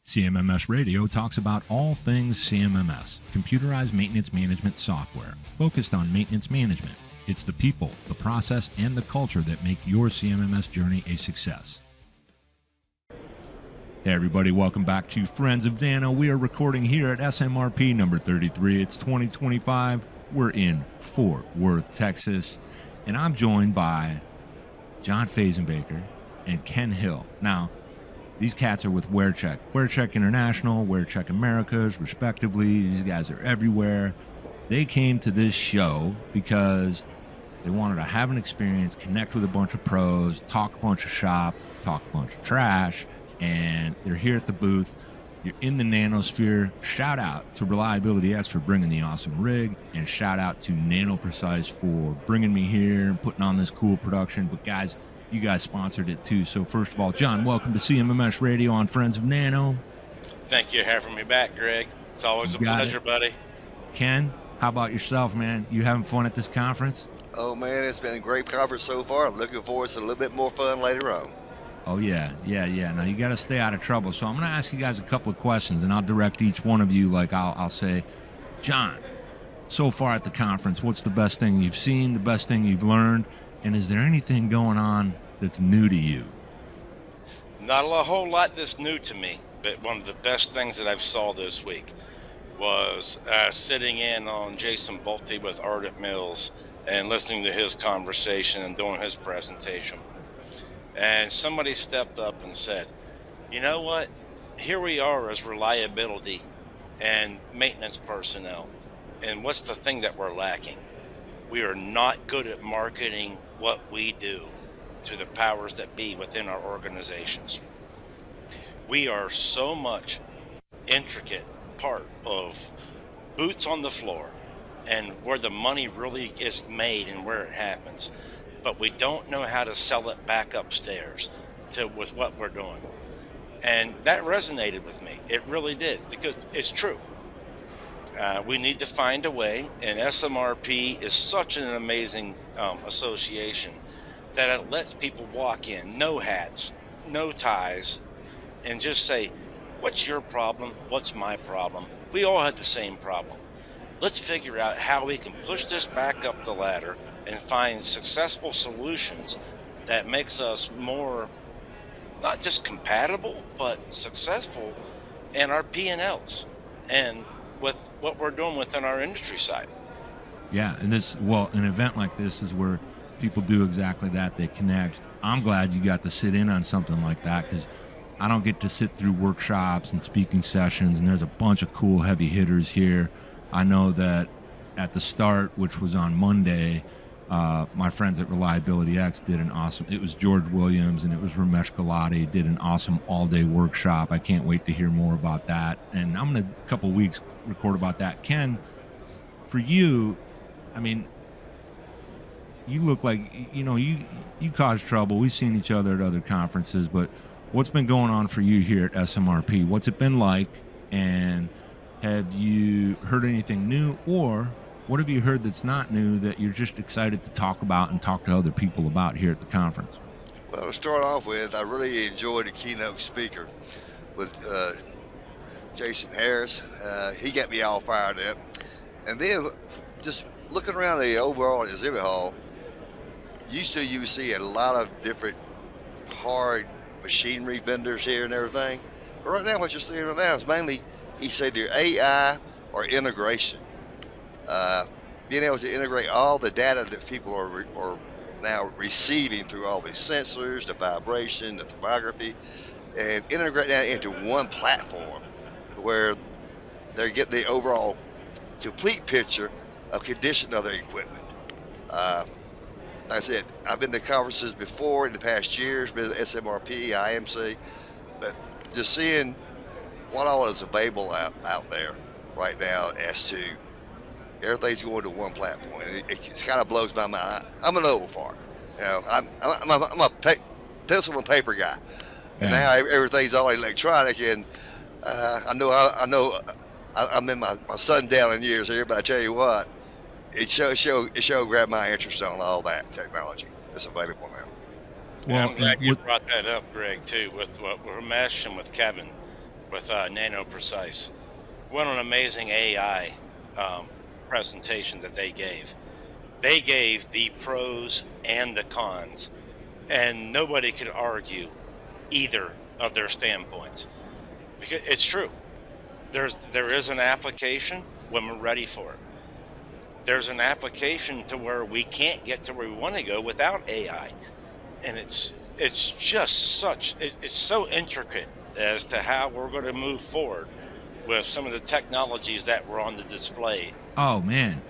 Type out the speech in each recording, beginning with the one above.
CMMS Radio talks about all things CMMS, computerized maintenance management software, focused on maintenance management. It's the people, the process, and the culture that make your CMMS journey a success. Hey everybody, welcome back to Friends of Nano. We are recording here at SMRP number 33. It's 2025. We're in Fort Worth, Texas, and I'm joined by Jon Fazenbaker and Ken Hill. Now, these cats are with WearCheck International, WearCheck Americas, respectively. These guys are everywhere. They came to this show because they wanted to have an experience, connect with a bunch of pros, talk a bunch of shop, talk a bunch of trash, and they're here at the booth. You're in the nanosphere. Shout out to Reliability X for bringing the awesome rig, and shout out to Nano Precise for bringing me here and putting on this cool production. But guys, you guys sponsored it too. So first of all, Jon, welcome to CMMS Radio on Friends of Nano. Thank you for having me back, Greg. It's always a pleasure, buddy. Ken, how about yourself, man? You having fun at this conference? Oh, man, it's been a great conference so far. I'm looking forward to a little bit more fun later on. Oh, yeah. Now, you got to stay out of trouble. So I'm going to ask you guys a couple of questions, and I'll direct each one of you. Like, I'll say, Jon, so far at the conference, what's the best thing you've seen, the best thing you've learned, and is there anything going on that's new to you? Not a whole lot that's new to me, but one of the best things that I've saw this week was sitting in on Jason Bolte with Ardent Mills and listening to his conversation and doing his presentation. And somebody stepped up and said, you know what? Here we are as reliability and maintenance personnel. And what's the thing that we're lacking? We are not good at marketing what we do to the powers that be within our organizations. We are so much intricate part of boots on the floor and where the money really is made and where it happens. But we don't know how to sell it back upstairs with what we're doing. And that resonated with me. It really did, because it's true. We need to find a way, and SMRP is such an amazing association that it lets people walk in, no hats, no ties, and just say, what's your problem? What's my problem? We all have the same problem. Let's figure out how we can push this back up the ladder and find successful solutions that makes us more, not just compatible, but successful in our P&Ls and with what we're doing within our industry side. Yeah, and an event like this is where people do exactly that. They connect. I'm glad you got to sit in on something like that, because I don't get to sit through workshops and speaking sessions, and there's a bunch of cool heavy hitters here. I know that at the start, which was on Monday, my friends at Reliability X did an awesome, it was George Williams and it was Ramesh Galati, did an awesome all-day workshop. I can't wait to hear more about that. And I'm going to, a couple weeks, record about that. Ken, for you, I mean, you look like, you cause trouble. We've seen each other at other conferences, but what's been going on for you here at SMRP? What's it been like? And have you heard anything new, or what have you heard that's not new that you're just excited to talk about and talk to other people about here at the conference? Well, to start off with, I really enjoyed the keynote speaker with Jason Harris. He got me all fired up. And then just looking around the overall exhibit hall, you would see a lot of different hard machinery vendors here and everything. But right now, what you're seeing right now is mainly, he said, either AI or integration. Being able to integrate all the data that people are now receiving through all these sensors, the vibration, the thermography, and integrate that into one platform where they get the overall complete picture of condition of their equipment. Like I said, I've been to conferences before in the past years, been to SMRP, IMC, but just seeing what all is available out there right now as to everything's going to one platform. It kind of blows my mind. I'm an old fart. I'm a pencil and paper guy, and now everything's all electronic. And I know I'm in my sundowning years here, but I tell you what, it sure grabbed my interest on all that technology that's available now. Well, I'm glad you brought that up, Greg, too, with Ramesh and with Kevin. with Nano Precise. What an amazing AI presentation that they gave. They gave the pros and the cons, and nobody could argue either of their standpoints. Because it's true. There is an application when we're ready for it. There's an application to where we can't get to where we want to go without AI. And it's so intricate as to how we're going to move forward with some of the technologies that were on the display. Oh man,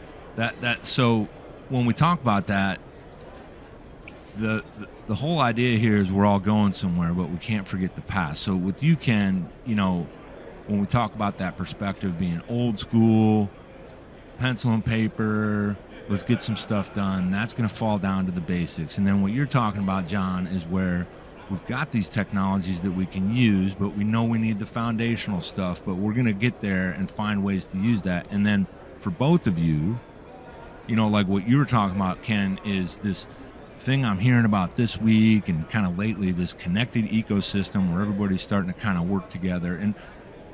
so when we talk about that, the whole idea here is we're all going somewhere, but we can't forget the past. So with you, Ken, when we talk about that perspective being old school, pencil and paper, let's get some stuff done, that's going to fall down to the basics. And then what you're talking about, John, is where we've got these technologies that we can use, but we know we need the foundational stuff, but we're going to get there and find ways to use that. And then for both of you, like what you were talking about, Ken, is this thing I'm hearing about this week and kind of lately, this connected ecosystem where everybody's starting to kind of work together. And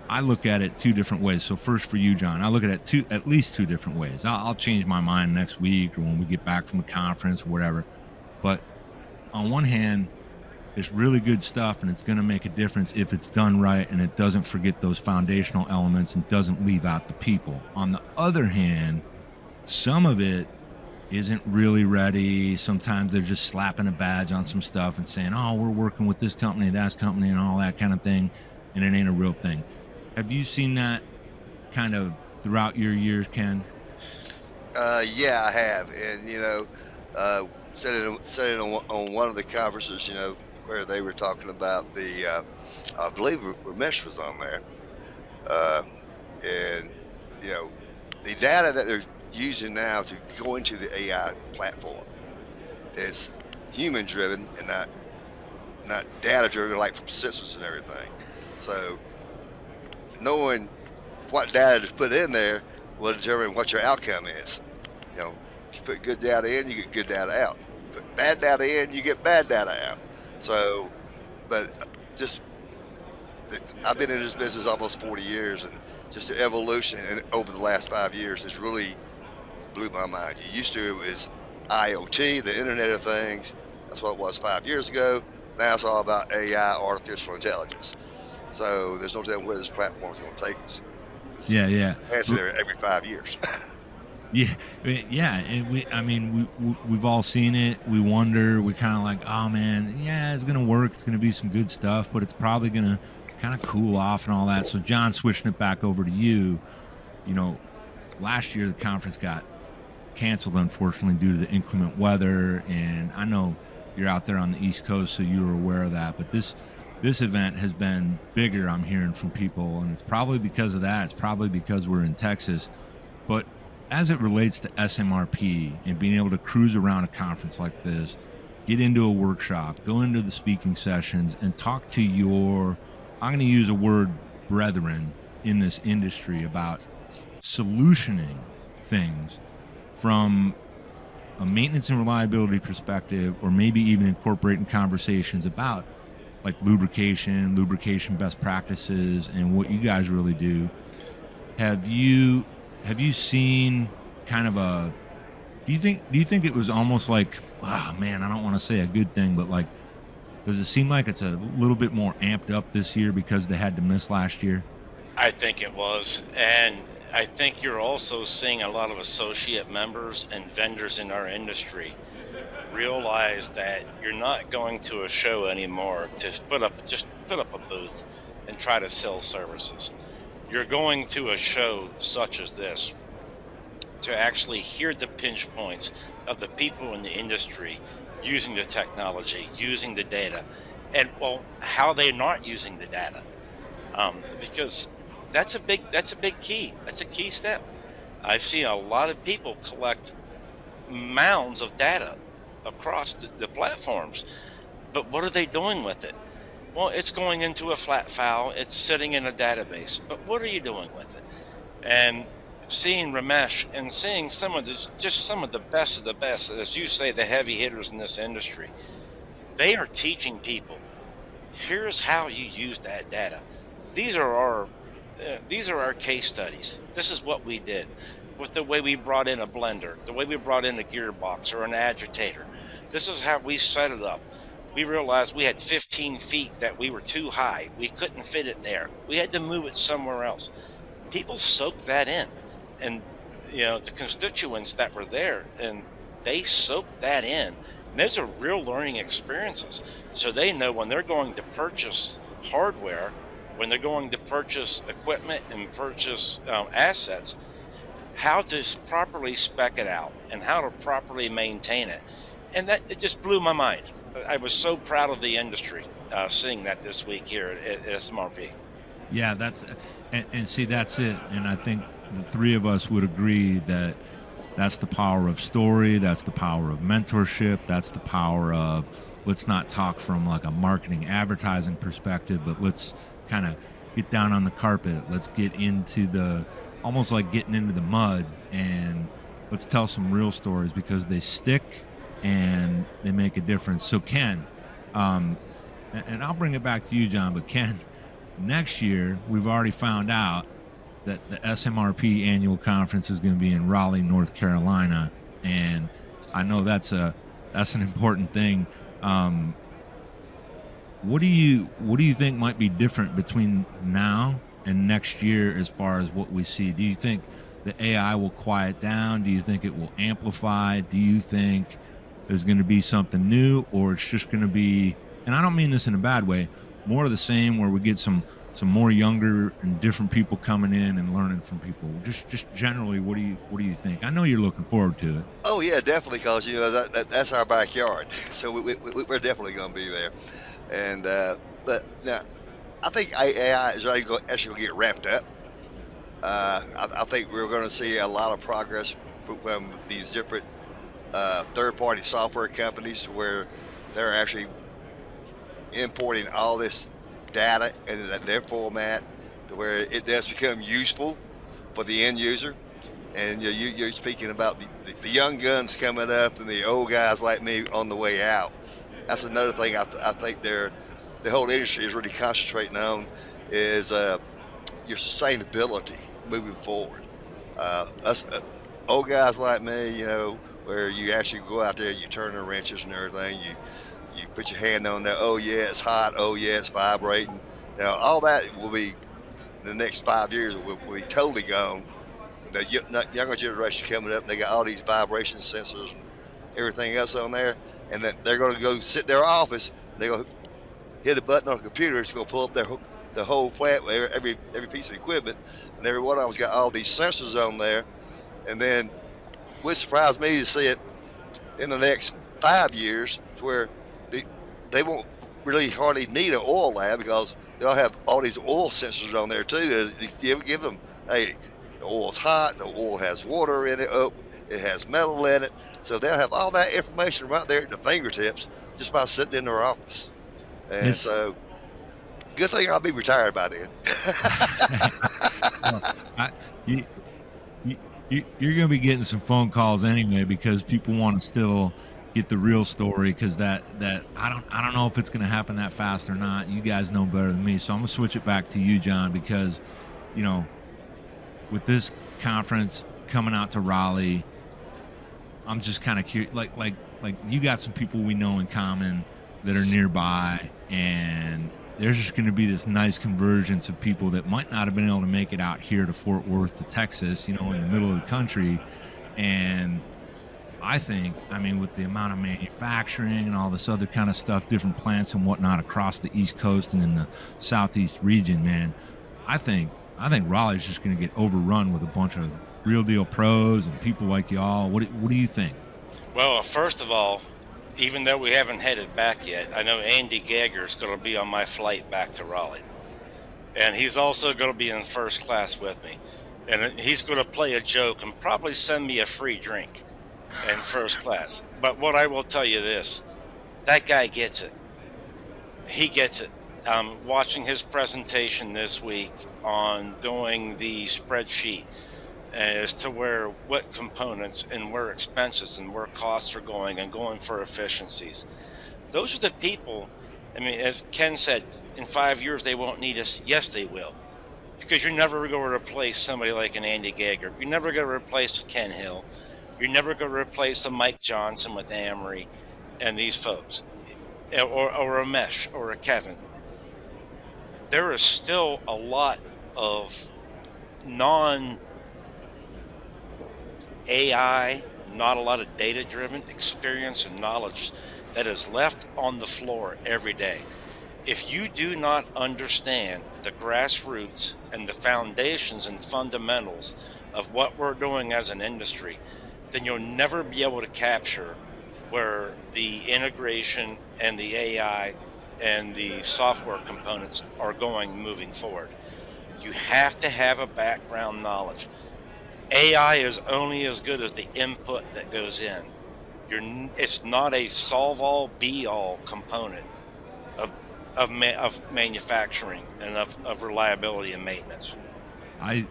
I look at it two different ways. So first for you, John, I look at it at least two different ways. I'll change my mind next week or when we get back from the conference or whatever. But on one hand, it's really good stuff and it's going to make a difference if it's done right and it doesn't forget those foundational elements and doesn't leave out the people. On the other hand, some of it isn't really ready. Sometimes they're just slapping a badge on some stuff and saying, oh, we're working with this company, that company, and all that kind of thing, and it ain't a real thing. Have you seen that kind of throughout your years, Ken? Yeah, I have. And, said it on one of the conferences, where they were talking about I believe Ramesh was on there. And, the data that they're using now to go into the AI platform is human driven and not data driven like from sensors and everything. So knowing what data to put in there will determine what your outcome is. If you put good data in, you get good data out. Put bad data in, you get bad data out. So, but I've been in this business almost 40 years, and just the evolution over the last 5 years has really blew my mind. Used to, it was IoT, the Internet of Things. That's what it was 5 years ago. Now it's all about AI, artificial intelligence. So there's no telling where this platform is going to take us. Yeah. It's there every 5 years. Yeah. And we've all seen it. We wonder. We kind of like, oh man, yeah, it's gonna work. It's gonna be some good stuff, but it's probably gonna kind of cool off and all that. So, John, switching it back over to you. Last year the conference got canceled, unfortunately, due to the inclement weather, and I know you're out there on the East Coast, so you were aware of that. But this event has been bigger, I'm hearing from people, and it's probably because of that. It's probably because we're in Texas. But as it relates to SMRP and being able to cruise around a conference like this, get into a workshop, go into the speaking sessions, and talk to your, I'm going to use a word, brethren in this industry about solutioning things from a maintenance and reliability perspective, or maybe even incorporating conversations about like lubrication best practices and what you guys really do. Have you seen kind of a, do you think it was almost like, oh man, I don't want to say a good thing, but like, does it seem like it's a little bit more amped up this year because they had to miss last year? I think it was. And I think you're also seeing a lot of associate members and vendors in our industry realize that you're not going to a show anymore to put up a booth and try to sell services. You're going to a show such as this to actually hear the pinch points of the people in the industry using the technology, using the data, and how they're not using the data, because that's a big key. That's a key step. I've seen a lot of people collect mounds of data across the platforms, but what are they doing with it? Well, it's going into a flat file. It's sitting in a database. But what are you doing with it? And seeing Ramesh and seeing some of the best of the best, as you say, the heavy hitters in this industry, they are teaching people, here's how you use that data. these are our case studies. This is what we did with the way we brought in a blender, the way we brought in a gearbox or an agitator. This is how we set it up. We realized we had 15 feet that we were too high. We couldn't fit it there. We had to move it somewhere else. People soaked that in, and the constituents that were there, and they soaked that in. And those are real learning experiences. So they know when they're going to purchase hardware, when they're going to purchase equipment and purchase assets, how to properly spec it out and how to properly maintain it. And it just blew my mind. I was so proud of the industry seeing that this week here at SMRP. Yeah, and see, that's it. And I think the three of us would agree that that's the power of story, that's the power of mentorship, that's the power of, let's not talk from like a marketing advertising perspective, but let's kind of get down on the carpet. Let's get into almost like getting into the mud, and let's tell some real stories, because they stick and they make a difference. So Ken, and I'll bring it back to you, John, but Ken, next year we've already found out that the SMRP annual conference is going to be in Raleigh, North Carolina, and I know that's an important thing. What do you think might be different between now and next year as far as what we see? Do you think the AI will quiet down? Do you think it will amplify? Do you think there's going to be something new, or it's just going to be, and I don't mean this in a bad way, more of the same, where we get some more younger and different people coming in and learning from people? Just generally, what do you think? I know you're looking forward to it. Oh yeah, definitely, because that's our backyard, so we're definitely going to be there. And but now, I think AI is actually going to get ramped up. I think we're going to see a lot of progress from these different third-party software companies, where they're actually importing all this data in their format to where it does become useful for the end user. And you're speaking about the young guns coming up and the old guys like me on the way out. That's another thing I think the whole industry is really concentrating on, is your sustainability moving forward. Us old guys like me, where you actually go out there, you turn the wrenches and everything, you put your hand on there, oh yeah, it's hot, oh yeah, it's vibrating. All that will be, in the next 5 years, will be totally gone. The younger generation coming up, they got all these vibration sensors and everything else on there, and that they're going to go sit in their office, they're going to hit a button on a computer, it's going to pull up the whole plant, every piece of equipment, and every one of them's got all these sensors on there. And then it would surprise me to see it in the next 5 years, to where they won't really hardly need an oil lab, because they'll have all these oil sensors on there too. Give them, hey, the oil's hot, the oil has water in it, it has metal in it. So they'll have all that information right there at the fingertips, just by sitting in their office. And so, good thing I'll be retired by then. You're going to be getting some phone calls anyway, because people want to still get the real story, because that I don't know if it's going to happen that fast or not. You guys know better than me, so I'm going to switch it back to you, John, because with this conference coming out to Raleigh, I'm just kind of curious. Like you got some people we know in common that are nearby, and there's just going to be this nice convergence of people that might not have been able to make it out here to Fort Worth to Texas, in the middle of the country. And I think, with the amount of manufacturing and all this other kind of stuff, different plants and whatnot across the East Coast and in the Southeast region, man, I think Raleigh's just going to get overrun with a bunch of real deal pros and people like y'all. What do you think? Well, first of all, even though we haven't headed back yet, I know Andy Gagger is going to be on my flight back to Raleigh. And he's also going to be in first class with me. And he's going to play a joke and probably send me a free drink in first class. But what I will tell you this, that guy gets it. He gets it. Watching his presentation this week on doing the spreadsheet as to what components and where expenses and where costs are going, and going for efficiencies. Those are the people, I mean, as Ken said, in 5 years they won't need us. Yes, they will. Because you're never going to replace somebody like an Andy Gager. You're never going to replace a Ken Hill. You're never going to replace a Mike Johnson with Amory and these folks. Or a Mesh or a Kevin. There is still a lot of non-AI, not a lot of data-driven experience and knowledge that is left on the floor every day. If you do not understand the grassroots and the foundations and fundamentals of what we're doing as an industry, then you'll never be able to capture where the integration and the AI and the software components are going moving forward. You have to have a background knowledge. AI is only as good as the input that goes in. It's not a solve-all, be-all component of manufacturing and of reliability and maintenance. I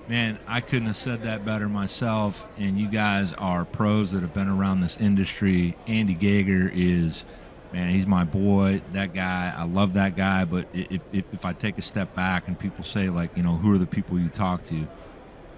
couldn't have said that better myself, and you guys are pros that have been around this industry. Andy Gager is, man, he's my boy. That guy, I love that guy, but if I take a step back and people say, like, you know, who are the people you talk to,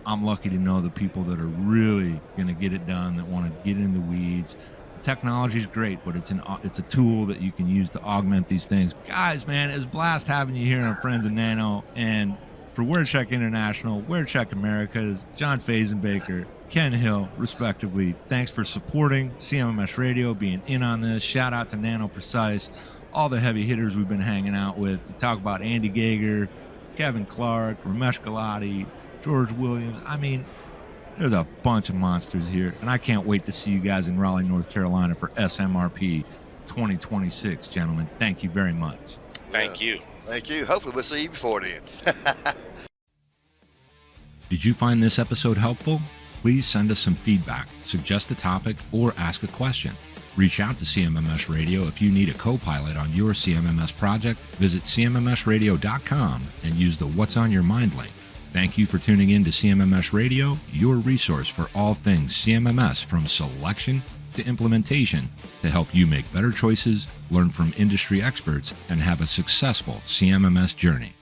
I'm lucky to know the people that are really going to get it done, that want to get in the weeds. Technology is great, but it's a tool that you can use to augment these things. Guys, man, it's a blast having you here on Friends of Nano. And for WearCheck International, WearCheck Americas, Jon Fazenbaker, Ken Hill, respectively, thanks for supporting CMMS Radio, being in on this. Shout out to Nano Precise, all the heavy hitters we've been hanging out with. To talk about Andy Gager, Kevin Clark, Ramesh Galati, George Williams. I mean, there's a bunch of monsters here, and I can't wait to see you guys in Raleigh, North Carolina for SMRP 2026, gentlemen. Thank you very much. Thank you. Thank you. Hopefully we'll see you before then. Did you find this episode helpful? Please send us some feedback, suggest a topic, or ask a question. Reach out to CMMS Radio if you need a co-pilot on your CMMS project. Visit CMMSradio.com and use the What's on Your Mind link. Thank you for tuning in to CMMS Radio, your resource for all things CMMS, from selection to implementation, to help you make better choices, learn from industry experts, and have a successful CMMS journey.